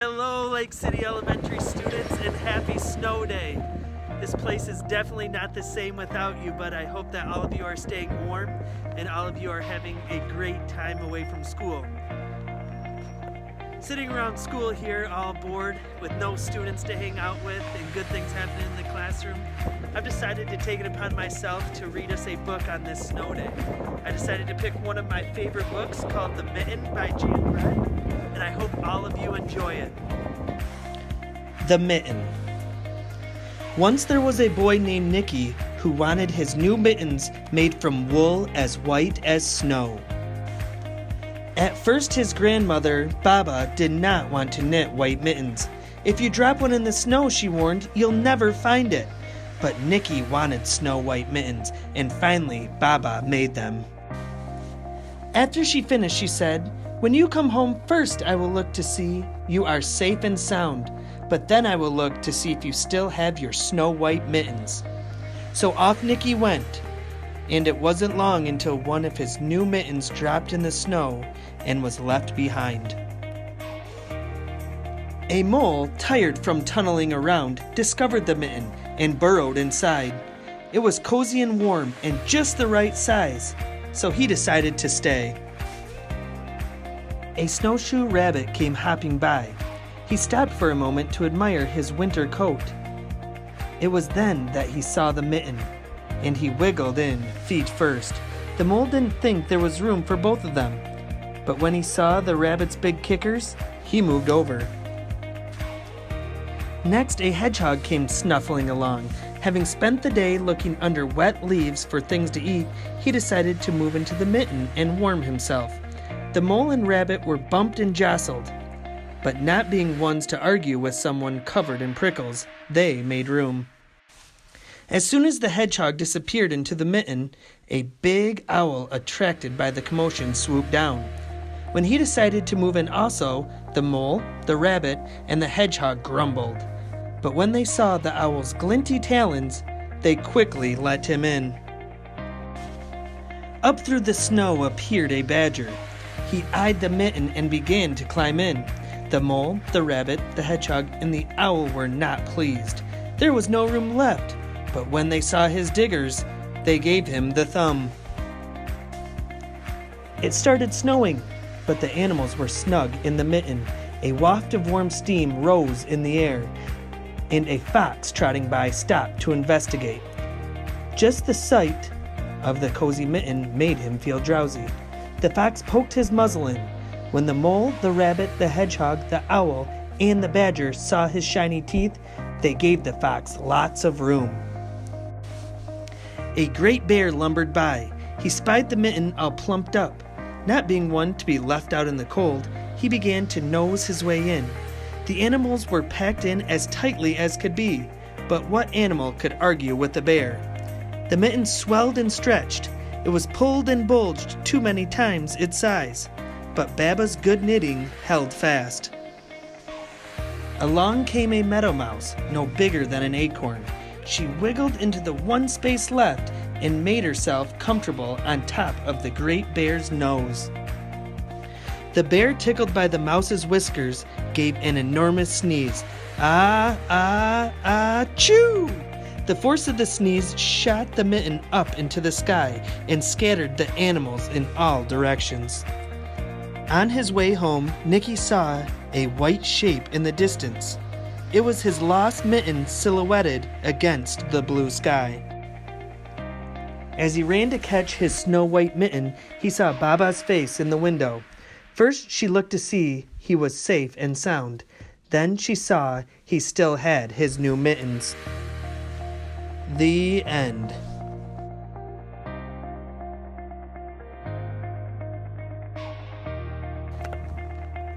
Hello Lake City Elementary students and happy snow day. This place is definitely not the same without you, but I hope that all of you are staying warm and all of you are having a great time away from school. Sitting around school here all bored with no students to hang out with and good things happening in the classroom, I've decided to take it upon myself to read us a book on this snow day. I decided to pick one of my favorite books called The Mitten by Jan Brett, and I hope all of you enjoy it. The Mitten. Once there was a boy named Nicky who wanted his new mittens made from wool as white as snow. At first his grandmother, Baba, did not want to knit white mittens. If you drop one in the snow, she warned, you'll never find it. But Nicky wanted snow white mittens, and finally Baba made them. After she finished, she said, "When you come home first, I will look to see you are safe and sound, but then I will look to see if you still have your snow white mittens." So off Nicky went, and it wasn't long until one of his new mittens dropped in the snow and was left behind. A mole, tired from tunneling around, discovered the mitten and burrowed inside. It was cozy and warm and just the right size, so he decided to stay. A snowshoe rabbit came hopping by. He stopped for a moment to admire his winter coat. It was then that he saw the mitten, and he wiggled in, feet first. The mole didn't think there was room for both of them, but when he saw the rabbit's big kickers, he moved over. Next, a hedgehog came snuffling along. Having spent the day looking under wet leaves for things to eat, he decided to move into the mitten and warm himself. The mole and rabbit were bumped and jostled, but not being ones to argue with someone covered in prickles, they made room. As soon as the hedgehog disappeared into the mitten, a big owl, attracted by the commotion, swooped down. When he decided to move in also, the mole, the rabbit, and the hedgehog grumbled. But when they saw the owl's glinty talons, they quickly let him in. Up through the snow appeared a badger. He eyed the mitten and began to climb in. The mole, the rabbit, the hedgehog, and the owl were not pleased. There was no room left, but when they saw his diggers, they gave him the thumb. It started snowing, but the animals were snug in the mitten. A waft of warm steam rose in the air, and a fox trotting by stopped to investigate. Just the sight of the cozy mitten made him feel drowsy. The fox poked his muzzle in. When the mole, the rabbit, the hedgehog, the owl, and the badger saw his shiny teeth, they gave the fox lots of room. A great bear lumbered by. He spied the mitten all plumped up. Not being one to be left out in the cold, he began to nose his way in. The animals were packed in as tightly as could be, but what animal could argue with the bear? The mitten swelled and stretched. It was pulled and bulged too many times its size, but Baba's good knitting held fast. Along came a meadow mouse, no bigger than an acorn. She wiggled into the one space left and made herself comfortable on top of the great bear's nose. The bear, tickled by the mouse's whiskers, gave an enormous sneeze. Ah, ah, ah, choo! The force of the sneeze shot the mitten up into the sky and scattered the animals in all directions. On his way home, Nicky saw a white shape in the distance. It was his lost mitten silhouetted against the blue sky. As he ran to catch his snow-white mitten, he saw Baba's face in the window. First, she looked to see he was safe and sound. Then she saw he still had his new mittens. The end.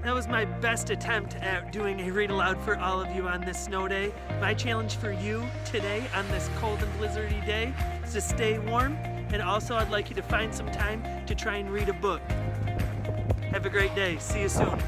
That was my best attempt at doing a read aloud for all of you on this snow day. My challenge for you today on this cold and blizzardy day is to stay warm, and also I'd like you to find some time to try and read a book. Have a great day. See you soon.